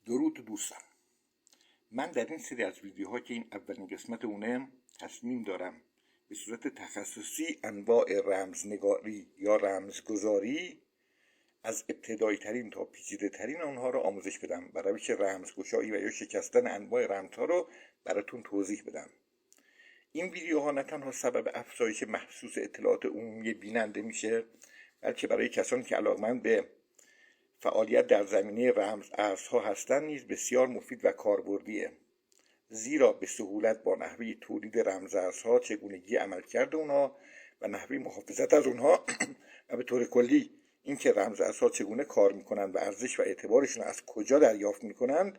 درود دوستان. من در این سری از ویدیوها که این اولین قسمت اونه تصمیم دارم به صورت تخصصی انواع رمزنگاری یا رمزگذاری از ابتدایی ترین تا پیچیده ترین آنها رو آموزش بدم و روش رمزگشایی و یا شکستن انواع رمزها رو براتون توضیح بدم. این ویدیوها نه تنها سبب افزایش محسوس اطلاعات عمومی بیننده میشه، بلکه برای کسانی که علاقه‌مند به فعالیت در زمینه رمز ارزها هستند نیز بسیار مفید و کاربردیه، زیرا به سهولت با نحوه تولید رمز ارزها، چگونگی عملکرد اونها و نحوه محافظت از اونها و به طور کلی اینکه رمز ارزها چگونه کار میکنند و ارزش و اعتبارشون از کجا دریافت میکنند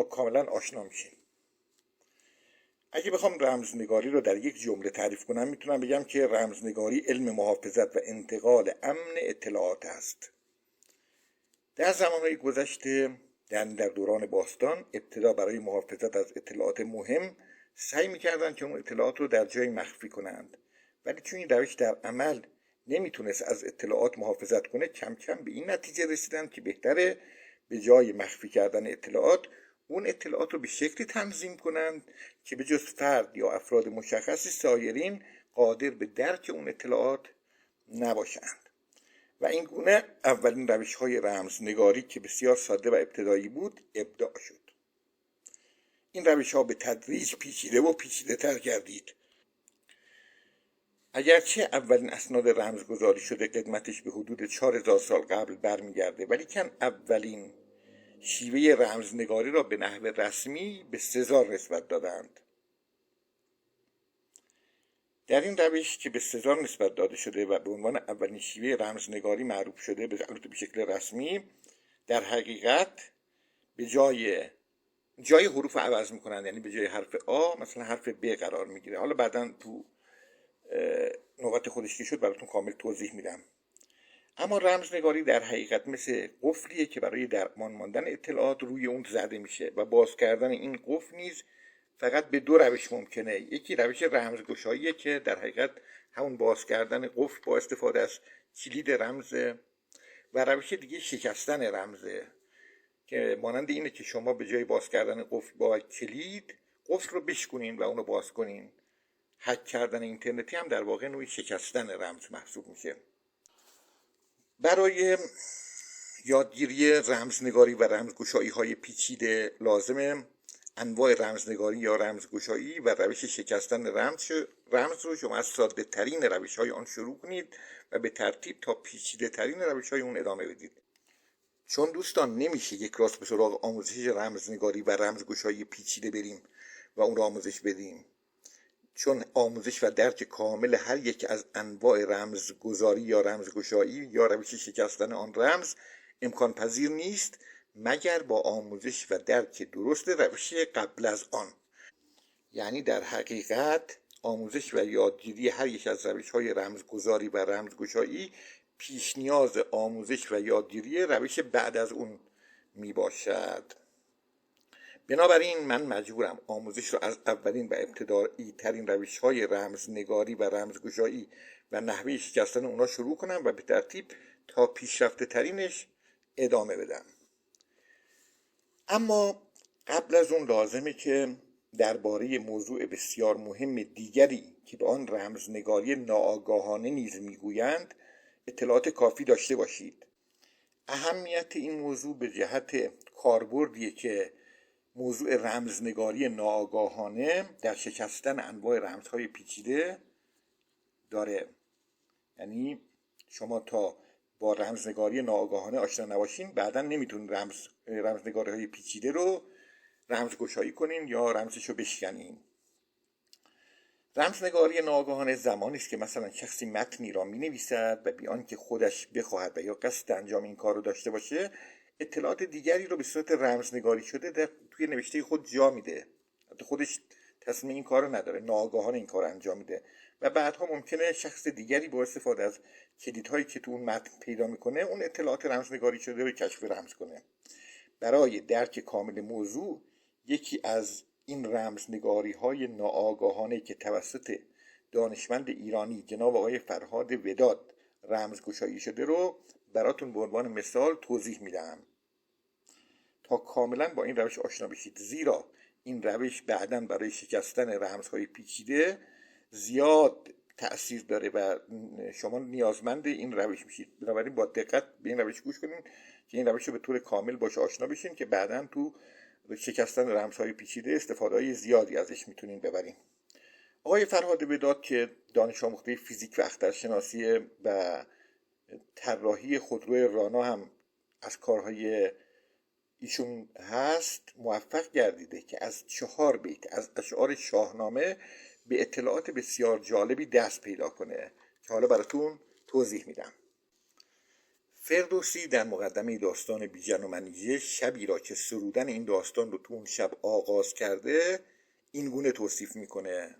کاملا آشنا میشیم. اگه بخوام رمزنگاری رو در یک جمله تعریف کنم میتونم بگم که رمزنگاری علم محافظت و انتقال امن اطلاعات است. در زمانهای گذشته در دوران باستان ابتدا برای محافظت از اطلاعات مهم سعی میکردن که اون اطلاعات رو در جای مخفی کنند، ولی چون این روش در عمل نمیتونست از اطلاعات محافظت کنه کم کم به این نتیجه رسیدن که بهتره به جای مخفی کردن اطلاعات اون اطلاعات رو به شکلی تنظیم کنند که به جز فرد یا افراد مشخصی سایرین قادر به درک اون اطلاعات نباشند و این گونه اولین روش‌های رمزنگاری که بسیار ساده و ابتدایی بود ابداع شد. این روش‌ها به تدریج پیچیده و پیچیده‌تر گردید. اگرچه اولین اسناد رمزگذاری شده قدمتش به حدود 4000 سال قبل برمیگرده، ولی اولین شیوه رمزنگاری را به نحو رسمی به سزار نسبت دادند. در این روش که به سزار نسبت داده شده و به عنوان اولین شیوه رمزنگاری معروف شده به شکل رسمی، در حقیقت به جای حروف عوض میکنند، یعنی به جای حرف آ مثلا حرف ب قرار میگیره. حالا بعداً تو نوبت خودش که شد براتون کامل توضیح میدم. اما رمزنگاری در حقیقت مثل قفلیه که برای درمان ماندن اطلاعات روی اون زده میشه و باز کردن این قفل نیز فقط به دو روش ممکنه. یکی روش رمزگشاییه که در حقیقت همون باز کردن قفل با استفاده از کلید رمزه و روش دیگه شکستن رمزه که مانند اینه که شما به جای باز کردن قفل با کلید قفل رو بشکنین و اونو باز کنین. هک کردن اینترنتی هم در واقع نوعی شکستن رمز محسوب میشه. برای یادگیری رمزنگاری و رمزگشایی های پیچیده لازمه انواع رمزنگاری یا رمزگشایی و روش شکستن رمز رو شما از ساده ترین روش های آن شروع کنید و به ترتیب تا پیچیده ترین روش های اون ادامه بدید. چون دوستان نمیشه یک راست به سراغ آموزش رمزنگاری و رمزگشایی پیچیده بریم و اون رو آموزش بدیم، چون آموزش و درک کامل هر یک از انواع رمزگذاری یا رمزگشایی یا روش شکستن آن رمز امکان پذیر نیست مگر با آموزش و درک درست روش قبل از آن. یعنی در حقیقت آموزش و یادگیری هر یک از روش‌های رمزگذاری و رمزگشایی پیش نیاز آموزش و یادگیری روش بعد از اون می باشد. بنابراین من مجبورم آموزش را از اولین و ابتدایی ترین روش‌های رمزنگاری و رمزگشایی و نحوه شکستن اونا شروع کنم و به ترتیب تا پیشرفته ترینش ادامه بدم. اما قبل از اون لازمه که درباره موضوع بسیار مهم دیگری که به آن رمزنگاری ناآگاهانه نیز میگویند اطلاعات کافی داشته باشید. اهمیت این موضوع به جهت کاربردیه که موضوع رمزنگاری ناآگاهانه در شکستن انواع رمزهای پیچیده داره. یعنی شما تا با رمزنگاری ناآگاهانه آشنا نباشین بعداً نمیتونین رمزنگاری های پیچیده رو رمزگشایی کنین یا رمزش رو بشکنین. رمزنگاری ناآگاهانه زمانی است که مثلا شخصی متنی را مینویسد و بی آنکه خودش بخواهد و یا قصد انجام این کار رو داشته باشه اطلاعات دیگری رو به صورت رمزنگاری شده توی نوشته خود جا میده. حتی خودش تصمیم این کار رو نداره، ناآگاهانه این کار رو انجام میده و بعدها ممکنه شخص دیگری با استفاده از کلیدهایی که تو اون متن پیدا میکنه اون اطلاعات رمزنگاری شده رو کشف رمز کنه. برای درک کامل موضوع یکی از این رمزنگاری های ناآگاهانه که توسط دانشمند ایرانی جناب آقای فرهاد وداد رمزگشایی شده رو براتون به عنوان مثال توضیح میدم. تا کاملا با این روش آشنا بشید، زیرا این روش بعداً برای شکستن رمزهای پیچیده زیاد تأثیر داره و شما نیازمند این روش میشید. بنابراین با دقت به این روش گوش کنین که این روش رو به طور کامل باشه آشنا بشین که بعداً تو شکستن رمزهای پیچیده استفاده‌های زیادی ازش میتونین ببرین. آقای فرهاد وداد که دانش آموخته فیزیک و اخترشناسی و طراحی خودرو رانا هم از کارهای ایشون هست، موفق گردیده که از 4 بیت از اشعار شاهنامه به اطلاعات بسیار جالبی دست پیدا کنه که حالا براتون توضیح میدم. فردوسی در مقدمه داستان بیژن و منیژه شبی را که سرودن این داستان رو تو اون شب آغاز کرده این گونه توصیف میکنه.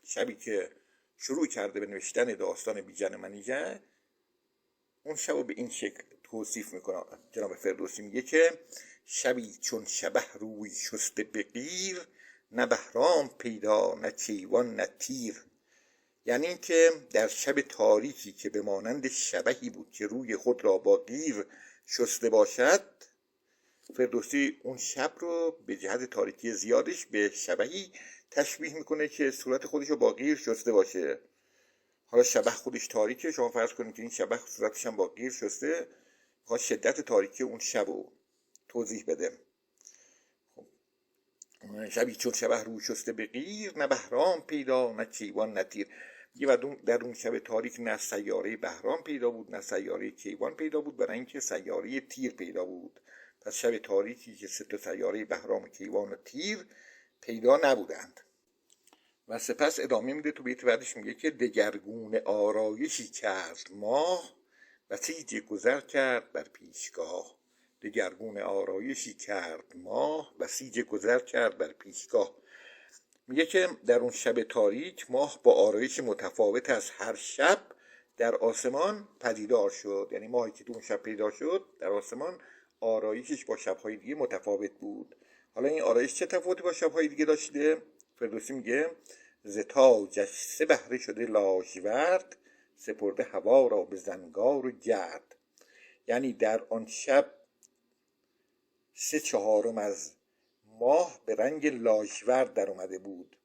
شبی که شروع کرده به نوشتن داستان بیژن و منیژه اون شب رو به این شکل توصیف میکنه. جناب فردوسی میگه که شبی چون شبه روی شسته به قیر، نه بهرام پیدا نه کیوان نه تیر. یعنی این که در شب تاریکی که به مانند شبهی بود که روی خود را با قیر شسته باشد، فردوسی اون شب رو به جهت تاریکی زیادش به شبهی تشبیه میکنه که صورت خودش رو با قیر شسته باشه. حالا شبح خودش تاریکه، شما فرض کنید که این شبح صورتش هم با قیر شسته، میخواد شدت تاریکی اون شب رو توضیح بده. شبی چون شبح روی شسته به قیر، نه بهرام پیدا نه کیوان نه تیر. و در اون شب تاریک نه سیاره بهرام پیدا بود نه سیاره کیوان پیدا بود، برای اینکه سیاره تیر پیدا بود. پس شب تاریکی که 3 سیاره بهرام و کیوان و تیر پیدا نبودند. و سپس ادامه میده تو بیت بعدش میگه که دگرگون آرایشی کرد ماه، بسیج گذر کرد بر پیشگاه. دگرگون آرایشی کرد ماه، بسیج گذر کرد بر پیشگاه. میگه که در اون شب تاریک ماه با آرایش متفاوت از هر شب در آسمان پدیدار شد. یعنی ماهی که تو اون شب پیدا شد در آسمان آرایشش با شبهای دیگه متفاوت بود. حالا این آرایش چه تفاوتی با شبهای دیگه داشته؟ فردوسی میگه ز تاجش 3 بهره شده لاژورد، سپرده هوا را به زنگار و گرد. یعنی در آن شب 3/4 از ماه به رنگ لاژورد در اومده بود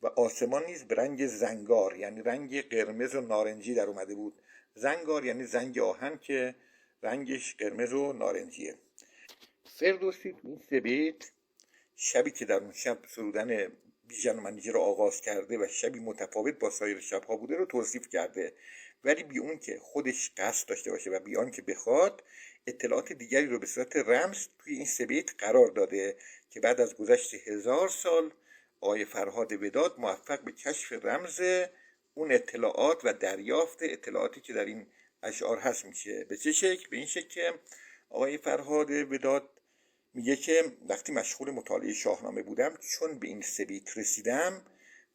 و آسمان نیز به رنگ زنگار، یعنی رنگ قرمز و نارنجی در اومده بود. زنگار یعنی زنگ آهن که رنگش قرمز و نارنجیه. فردوسی تو این 3 بیت شبی که در اون شب سرودن بیژن و منیژه رو آغاز کرده و شبی متفاوت با سایر شبها بوده رو توصیف کرده، ولی بی اون که خودش قصد داشته باشه و بی آن که بخواد اطلاعات دیگری رو به صورت رمز توی این 3 بیت قرار داده که بعد از گذشت 1000 سال آقای فرهاد وداد موفق به کشف رمز اون اطلاعات و دریافت اطلاعاتی که در این اشعار هست میشه. به چه شکل؟ به این شکل که آقای فرهاد وداد میگه که وقتی مشغول مطالعه شاهنامه بودم، چون به این 3 بیت رسیدم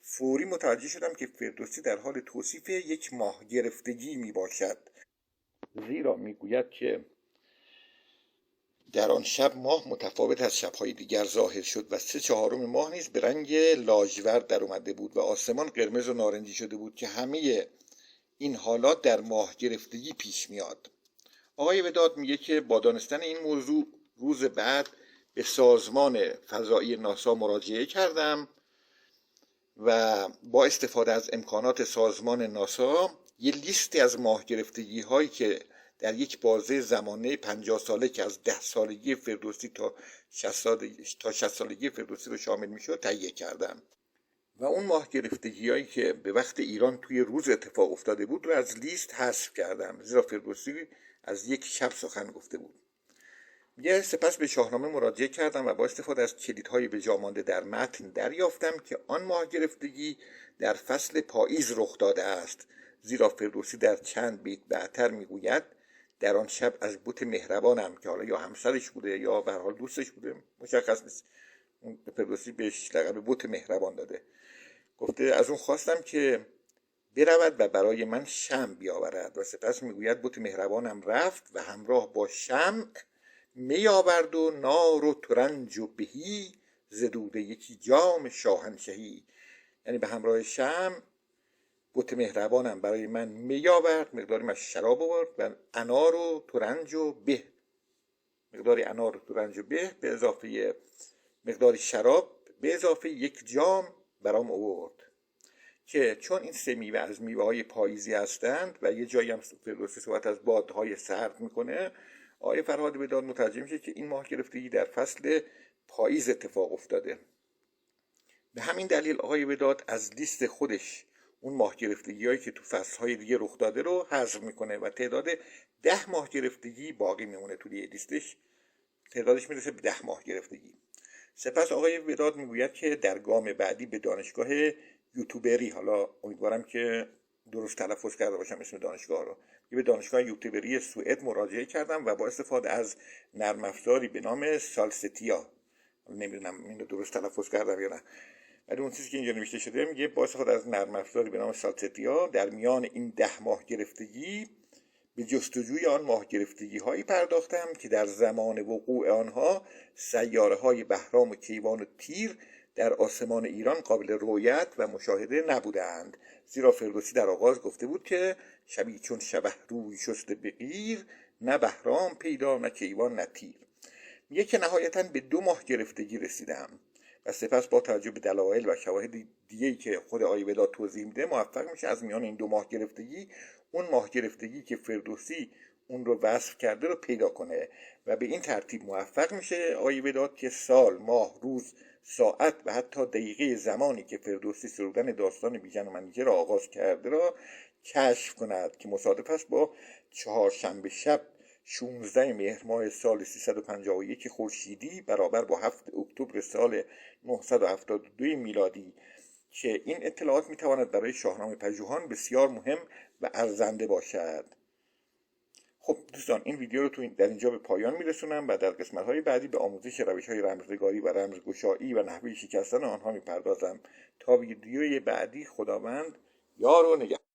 فوری متوجه شدم که فردوسی در حال توصیف یک ماه گرفتگی میباشد، زیرا میگوید که در آن شب ماه متفاوت از شبهای دیگر ظاهر شد و 3/4 ماه نیز به رنگ لاژورد در اومده بود و آسمان قرمز و نارنجی شده بود که همه این حالات در ماه گرفتگی پیش میاد. آقای وداد میگه که با دانستن این موضوع روز بعد به سازمان فضایی ناسا مراجعه کردم و با استفاده از امکانات سازمان ناسا یه لیستی از ماه گرفتگی هایی که در یک بازه زمانه 50 ساله که از 10 سالگی فردوسی تا 60 سالگی فردوسی رو شامل میشد تهیه کردم و اون ماه گرفتگی هایی که به وقت ایران توی روز اتفاق افتاده بود رو از لیست حذف کردم، زیرا فردوسی از یک شب سخن گفته بود. سپس به شاهنامه مراجعه کردم و با استفاده از کلیدهای به جا مانده در متن دریافتم که آن ماه گرفتگی در فصل پاییز رخ داده است، زیرا فردوسی در چند بیت بعدتر میگوید در آن شب از بت مهربانم که حالا یا همسرش بوده یا به هر حال دوستش بوده مشخص نیست، فردوسی بهش لقب بت مهربان داده، گفته از اون خواستم که برود و برای من شمع بیاورد و سپس میگوید بت مهربانم رفت و همراه با شمع می آورد و نار و ترنج و بهی ز دوده یکی جام شاهنشهی. یعنی به همراه شمع بت مهربانم برای من می آورد، مقداری من شراب آورد و انار و ترنج و به مقدار انار تورنج به اضافه مقدار شراب به اضافه 1 جام برام آورد که چون این 3 میوه از میوه های پاییزی هستند و یه جایی هم فردوسی صحبت از بادهای سرد میکنه، آقای فرهاد بداد متوجه میشه که این ماه گرفتگی در فصل پاییز اتفاق افتاده. به همین دلیل آقای بداد از لیست خودش اون ماه گرفتگی هایی که تو فصلهای دیگه رخ داده رو حذف میکنه و تعداد 10 ماه گرفتگی باقی میمونه توی لیستش، تعدادش میرسه به 10 ماه گرفتگی. سپس آقای وداد میگوید که در گام بعدی به دانشگاه یوتیوبری، حالا امیدوارم که درست تلفظ کرده باشم اسم دانشگاه رو، به دانشگاه یوتیوبری سوئد مراجعه کردم و با استفاده از نرم افزاری به نام سالستیا، نمیدونم اینو درست تلفظ کردم یا نه، ولی اون چیزی که اینجا نوشته شده میگه با استفاده از نرم افزاری به نام سالستیا در میان این 10 ماه گرفتگی به جستجوی آن ماه گرفتگی هایی پرداختم که در زمان وقوع آنها سیاره های بهرام و کیوان و تیر در آسمان ایران قابل رؤیت و مشاهده نبودند، زیرا فردوسی در آغاز گفته بود که شبی چون شبه روی شسته بغیر، نه بهرام پیدا نه کیوان نه تیر. میگه که نهایتاً به 2 ماه گرفتگی رسیدم و سپس با توجه به دلایل و شواهد دیگه‌ای که خود آقای وداد توضیح میده موفق میشه از میان این 2 ماه گرفتگی اون ماه گرفتگی که فردوسی اون رو وصف کرده رو پیدا کنه و به این ترتیب موفق میشه آقای وداد که سال، ماه، روز، ساعت و حتی دقیقه زمانی که فردوسی سرودن داستان بیژن و منیژه را آغاز کرده را کشف کند که مصادف است با چهارشنبه شب 16 مهر ماه سال 351 خورشیدی برابر با 7 اکتبر سال 972 میلادی، که این اطلاعات میتواند برای شاهنامه پژوهان بسیار مهم و ارزنده باشد. خب دوستان، این ویدیو رو در اینجا به پایان میرسونم و در قسمت‌های بعدی به آموزش روش‌های رمزنگاری و رمزگشایی و نحوه شکستن آنها میپردازم. تا ویدیوی بعدی، خداوند یار و نگهدار.